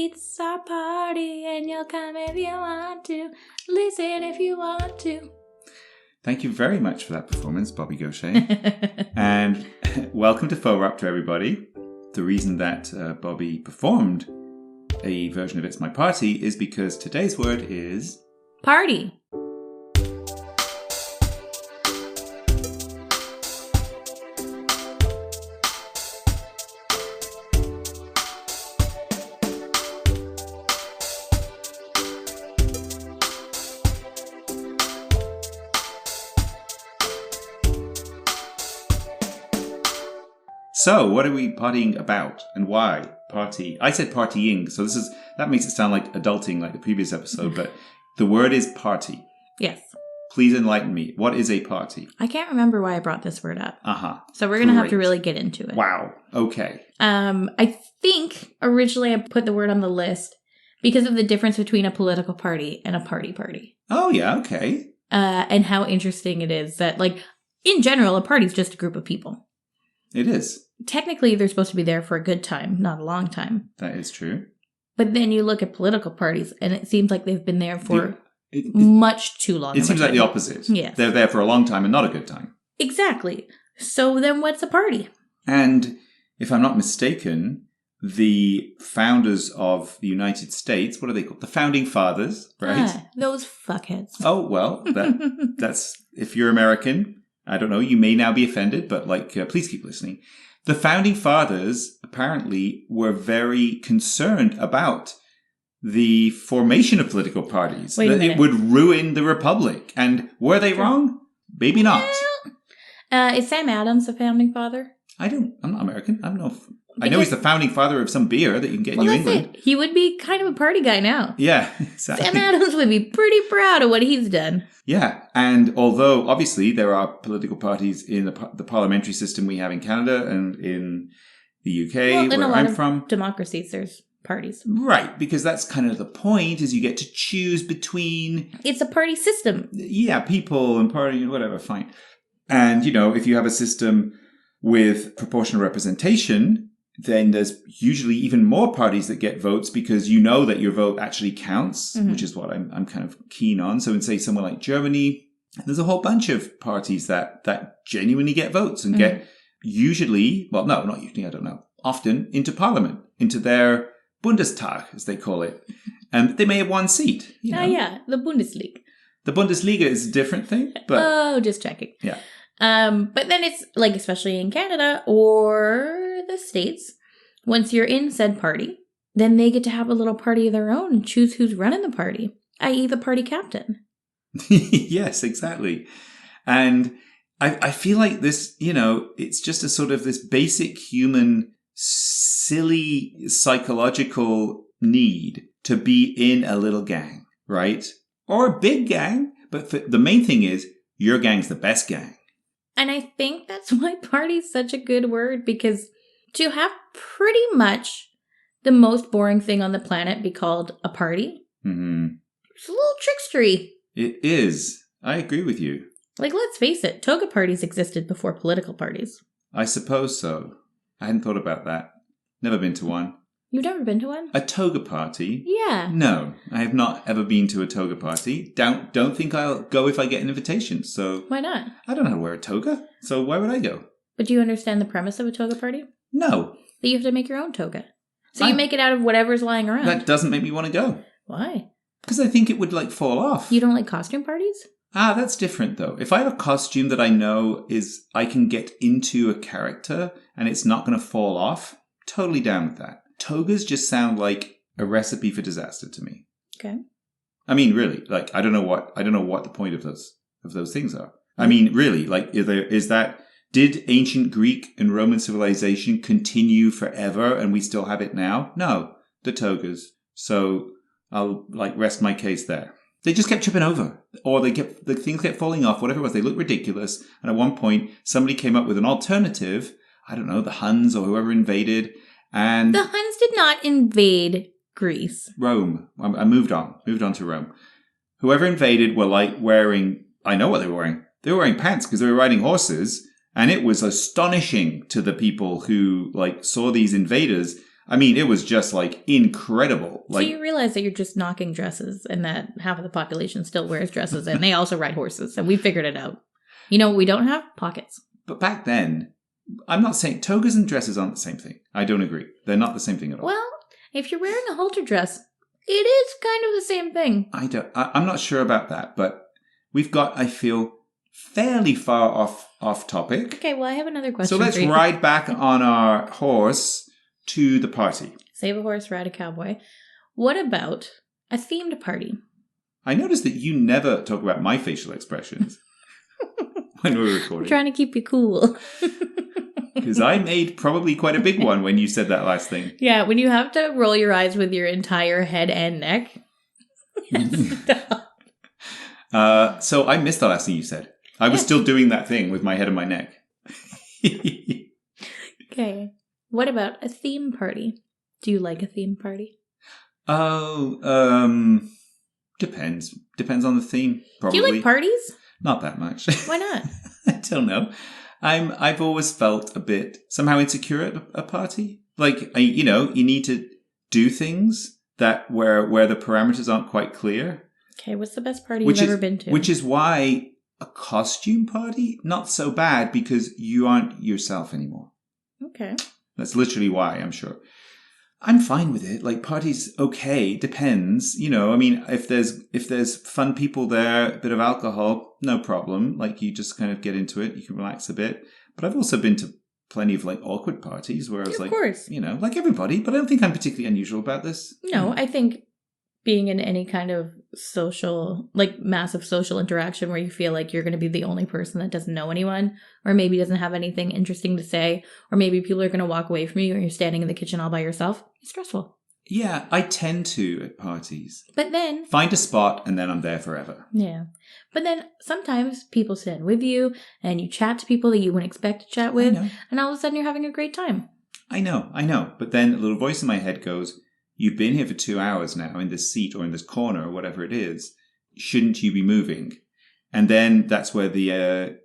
It's our party and you'll come if you want to. Listen if you want to. Thank you very much for that performance, Bobbie Gaucher. And welcome to Fauxropter, everybody. The reason that Bobbie performed a version of It's My Party is because today's word is... Party. So, what are we partying about and why? Party. I said partying, so that makes it sound like adulting like the previous episode, but the word is party. Yes. Please enlighten me. What is a party? I can't remember why I brought this word up. Uh-huh. So we're going to have to really get into it. Wow. Okay. I think originally I put the word on the list because of the difference between a political party and a party. Oh, yeah. Okay. And how interesting it is that, like, in general, a party is just a group of people. It is. Technically, they're supposed to be there for a good time, not a long time. That is true. But then you look at political parties, and it seems like they've been there for much too long. It seems like the opposite. Yes. They're there for a long time and not a good time. Exactly. So then what's a party? And if I'm not mistaken, the founders of the United States, what are they called? The Founding Fathers, right? Those fuckheads. Oh, well, that's, if you're American, I don't know, you may now be offended, but please keep listening. The Founding Fathers apparently were very concerned about the formation of political parties. That it would ruin the republic. And were they wrong? Maybe not. Is Sam Adams a founding father? I'm not American. I know he's the founding father of some beer that you can get in New England. He would be kind of a party guy now. Yeah, exactly. Sam Adams would be pretty proud of what he's done. Yeah, and although obviously there are political parties in the parliamentary system we have in Canada and in the UK, where I'm from, democracies, there's parties. Right, because that's kind of the point, is you get to choose between... It's a party system. Yeah, people and party and whatever, fine. And, if you have a system with proportional representation, then there's usually even more parties that get votes because you know that your vote actually counts, which is what I'm kind of keen on. So in, say, somewhere like Germany, there's a whole bunch of parties that genuinely get votes and get usually, well, no, not usually, I don't know, often into parliament, into their Bundestag, as they call it. And they may have one seat. Yeah, the Bundesliga. The Bundesliga is a different thing, but... Oh, just checking. Yeah. But then it's, like, especially in Canada or the States, once you're in said party, then they get to have a little party of their own and choose who's running the party, i.e. the party captain. Yes, exactly. And I feel like this, it's just a sort of this basic human, silly psychological need to be in a little gang, right? Or a big gang. But the main thing is, your gang's the best gang. And I think that's why party's such a good word, because to have pretty much the most boring thing on the planet be called a party, it's a little trickstery. It is. I agree with you. Like, let's face it, toga parties existed before political parties. I suppose so. I hadn't thought about that. Never been to one. You've never been to one? A toga party? Yeah. No, I have not ever been to a toga party. Don't think I'll go if I get an invitation, so... Why not? I don't know how to wear a toga, so why would I go? But do you understand the premise of a toga party? No. That you have to make your own toga. So you make it out of whatever's lying around. That doesn't make me want to go. Why? Because I think it would, fall off. You don't like costume parties? That's different, though. If I have a costume that I know is I can get into a character and it's not going to fall off, totally down with that. Togas just sound like a recipe for disaster to me. Okay. I mean, really, I don't know what the point of those things are. I mean, really, did ancient Greek and Roman civilization continue forever and we still have it now? No, the togas. So I'll rest my case there. They just kept tripping over, or the things kept falling off, whatever it was. They looked ridiculous. And at one point, somebody came up with an alternative. I don't know, the Huns or whoever invaded. And the Huns did not invade Greece. Rome. I moved on to Rome. Whoever invaded were wearing, I know what they were wearing. They were wearing pants because they were riding horses. And it was astonishing to the people who saw these invaders. I mean, it was just like incredible. So you realize that you're just knocking dresses and that half of the population still wears dresses and they also ride horses. And we figured it out. You know what we don't have? Pockets. But back then, I'm not saying togas and dresses aren't the same thing. I don't agree. They're not the same thing at all. Well, if you're wearing a halter dress, it is kind of the same thing. I'm not sure about that, but we've got, I feel, fairly far off topic. Okay, well, I have another question. So let's ride back on our horse to the party. Save a horse, ride a cowboy. What about a themed party? I noticed that you never talk about my facial expressions when we're recording. I'm trying to keep you cool. Because I made probably quite a big one when you said that last thing. Yeah, when you have to roll your eyes with your entire head and neck. Stop. So I missed the last thing you said. I was still doing that thing with my head and my neck. Okay. What about a theme party? Do you like a theme party? Oh, depends. Depends on the theme, probably. Do you like parties? Not that much. Why not? I don't know. I've always felt a bit somehow insecure at a party. Like, you need to do things that where the parameters aren't quite clear. Okay, what's the best party you've ever been to? Which is why a costume party, not so bad because you aren't yourself anymore. Okay. That's literally why, I'm sure. I'm fine with it. Like, parties, okay, depends. I mean, if there's fun people there, a bit of alcohol, no problem. Like, you just kind of get into it. You can relax a bit. But I've also been to plenty of, like, awkward parties where I was of course. Like everybody. But I don't think I'm particularly unusual about this. No, I think being in any kind of social, like massive social interaction where you feel like you're going to be the only person that doesn't know anyone, or maybe doesn't have anything interesting to say, or maybe people are going to walk away from you and you're standing in the kitchen all by yourself, it's stressful. Yeah, I tend to at parties. But then... find a spot and then I'm there forever. Yeah. But then sometimes people sit in with you and you chat to people that you wouldn't expect to chat with, and all of a sudden you're having a great time. I know. But then a little voice in my head goes, you've been here for 2 hours now in this seat or in this corner or whatever it is. Shouldn't you be moving? And then that's where the,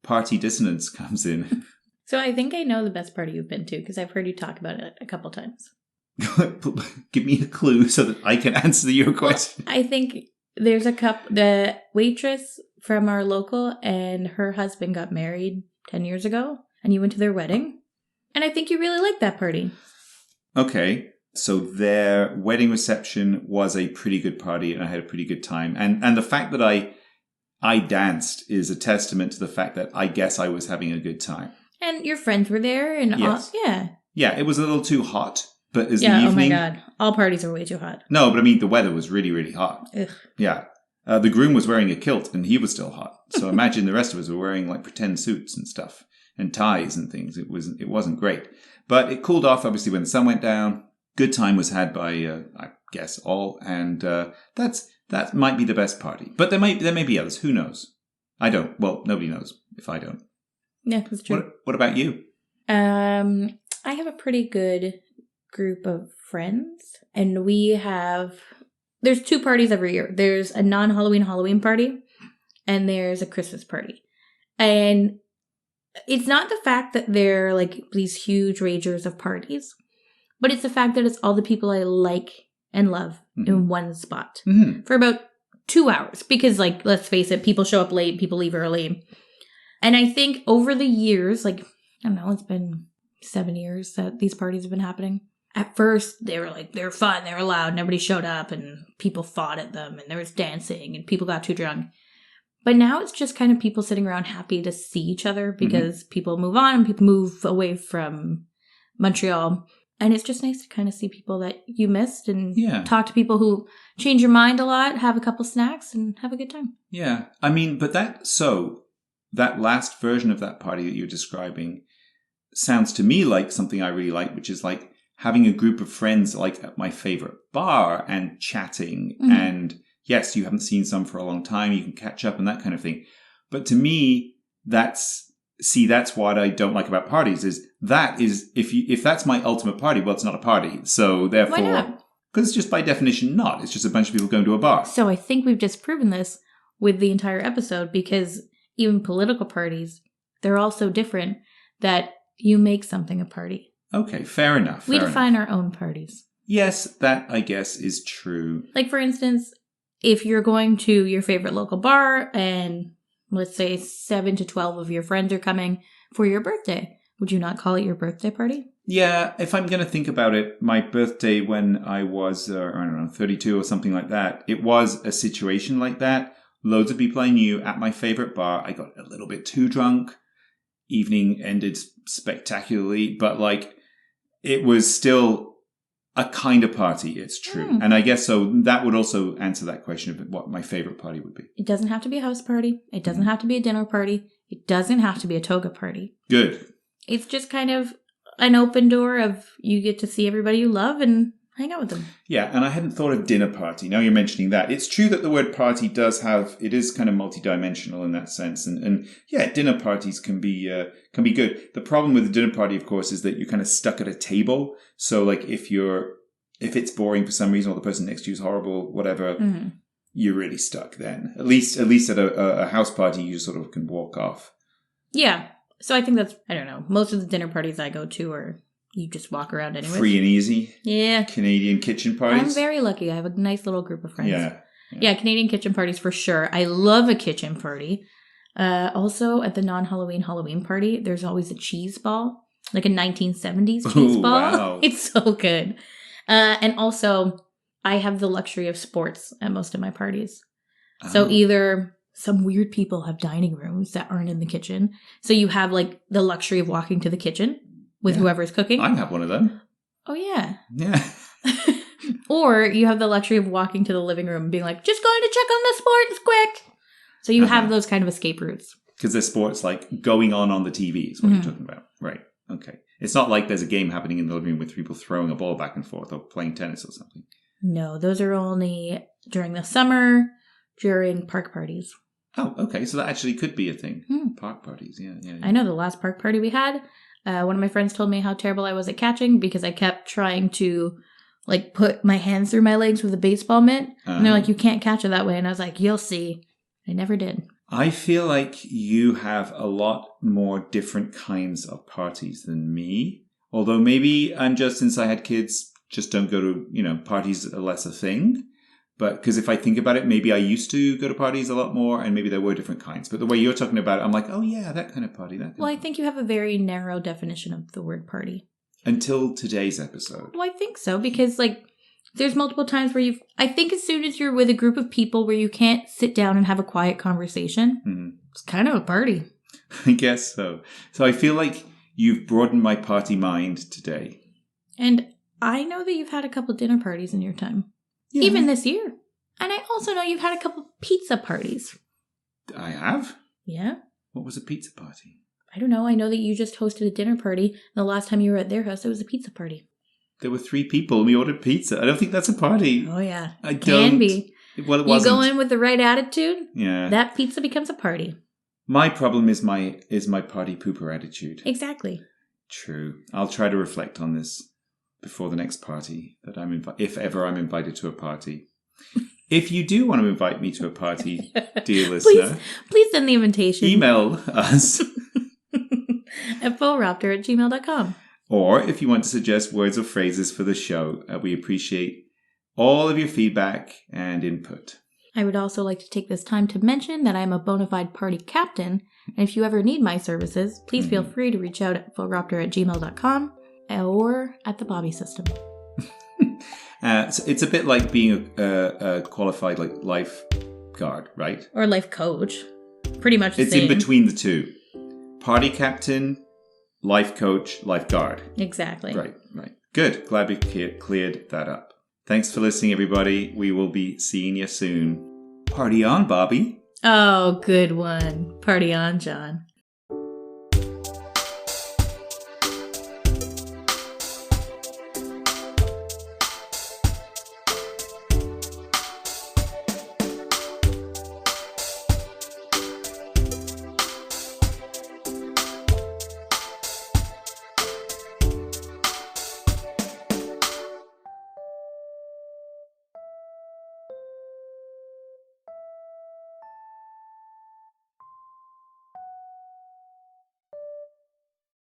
party dissonance comes in. So I think I know the best party you've been to because I've heard you talk about it a couple times. Give me a clue so that I can answer your question. I think there's the waitress from our local and her husband got married 10 years ago and you went to their wedding. And I think you really liked that party. Okay. So their wedding reception was a pretty good party and I had a pretty good time. And the fact that I danced is a testament to the fact that I guess I was having a good time. And your friends were there and yes. Yeah, it was a little too hot. But as the evening... oh my God. All parties are way too hot. No, but I mean, the weather was really, really hot. Ugh. Yeah. The groom was wearing a kilt and he was still hot. So imagine the rest of us were wearing like pretend suits and stuff and ties and things. It wasn't great. But it cooled off, obviously, when the sun went down. Good time was had by, I guess, all. And that might be the best party. But there may be others. Who knows? I don't. Well, nobody knows if I don't. Yeah, that's true. What about you? I have a pretty good group of friends, and there's 2 parties every year. There's a non-Halloween party, and there's a Christmas party. And it's not the fact that they're like these huge ragers of parties, but it's the fact that it's all the people I like and love in one spot for about 2 hours. Because, like, let's face it, people show up late, people leave early. And I think over the years, like, I don't know, it's been 7 years that these parties have been happening. At first, they were fun, they were loud, nobody showed up, and people fought at them, and there was dancing, and people got too drunk. But now it's just kind of people sitting around happy to see each other because people move on, and people move away from Montreal. And it's just nice to kind of see people that you missed and talk to people who change your mind a lot, have a couple snacks, and have a good time. Yeah. I mean, but that last version of that party that you're describing sounds to me like something I really like, which is like having a group of friends like at my favorite bar and chatting. And yes, you haven't seen some for a long time. You can catch up and that kind of thing. But to me, that's what I don't like about parties is if that's my ultimate party, well, it's not a party. So therefore, why not? Because it's just by definition not. It's just a bunch of people going to a bar. So I think we've just proven this with the entire episode because even political parties, they're all so different that you make something a party. Okay, fair enough. We define our own parties. Yes, that, I guess, is true. Like, for instance, if you're going to your favorite local bar and let's say 7 to 12 of your friends are coming for your birthday, would you not call it your birthday party? Yeah, if I'm going to think about it, my birthday when I was, 32 or something like that, it was a situation like that. Loads of people I knew at my favorite bar. I got a little bit too drunk. Evening ended spectacularly, but like it was still a kind of party. It's true. And I guess so that would also answer that question of what my favorite party would be. It doesn't have to be a house party. It doesn't have to be a dinner party. It doesn't have to be a toga party. Good. It's just kind of an open door of you get to see everybody you love and hang out with them. Yeah, and I hadn't thought of dinner party. Now you're mentioning that. It's true that the word party it is kind of multidimensional in that sense. And yeah, dinner parties can be good. The problem with the dinner party, of course, is that you're kind of stuck at a table. So like if it's boring for some reason or the person next to you is horrible, whatever, you're really stuck then. At least at a house party, you sort of can walk off. Yeah. So I think that's, I don't know, most of the dinner parties I go to are you just walk around anyway. Free and easy. Yeah. Canadian kitchen parties. I'm very lucky. I have a nice little group of friends. Yeah, Canadian kitchen parties for sure. I love a kitchen party. Also, at the non-Halloween party, there's always a cheese ball, like a 1970s cheese ball. Wow. It's so good. And also, I have the luxury of sports at most of my parties. So either some weird people have dining rooms that aren't in the kitchen. So you have like the luxury of walking to the kitchen with whoever's cooking. I have one of them. Oh, yeah. Yeah. Or you have the luxury of walking to the living room and being like, just going to check on the sports quick. So you have those kind of escape routes. Because there's sports like going on the TV is what you're talking about. Right. Okay. It's not like there's a game happening in the living room with people throwing a ball back and forth or playing tennis or something. No, those are only during the summer, during park parties. Oh, okay. So that actually could be a thing. Park parties. Yeah. I know the last park party we had, one of my friends told me how terrible I was at catching because I kept trying to like put my hands through my legs with a baseball mitt. And they're like, you can't catch it that way. And I was like, you'll see. I never did. I feel like you have a lot more different kinds of parties than me. Although maybe I'm just, since I had kids, just don't go to, parties are less a thing. But because if I think about it, maybe I used to go to parties a lot more and maybe there were different kinds. But the way you're talking about it, I'm like, oh yeah, that kind of party. Well, I think you have a very narrow definition of the word party. Until today's episode. Well, I think so because there's multiple times where I think as soon as you're with a group of people where you can't sit down and have a quiet conversation, it's kind of a party. I guess so. So I feel like you've broadened my party mind today. And I know that you've had a couple dinner parties in your time. Yeah. Even this year. And I also know you've had a couple pizza parties. I have? Yeah. What was a pizza party? I don't know. I know that you just hosted a dinner party. And the last time you were at their house, it was a pizza party. There were 3 people and we ordered pizza. I don't think that's a party. Oh, yeah. It can be. Well, it wasn't. You go in with the right attitude, yeah, that pizza becomes a party. My problem is my party pooper attitude. Exactly. True. I'll try to reflect on this before the next party that if ever I'm invited to a party. If you do want to invite me to a party, dear listener, please send the invitation. Email us at Fauxropter@gmail.com. Or if you want to suggest words or phrases for the show, we appreciate all of your feedback and input. I would also like to take this time to mention that I'm a bona fide party captain, and if you ever need my services, please feel free to reach out at Fauxropter@gmail.com or at the Bobbie system. So it's a bit like being a qualified lifeguard, right? Or life coach. Pretty much the same. It's in between the two. Party captain, life coach, lifeguard. Exactly. Right. Good. Glad we cleared that up. Thanks for listening, everybody. We will be seeing you soon. Party on, Bobbie. Oh, good one. Party on, John.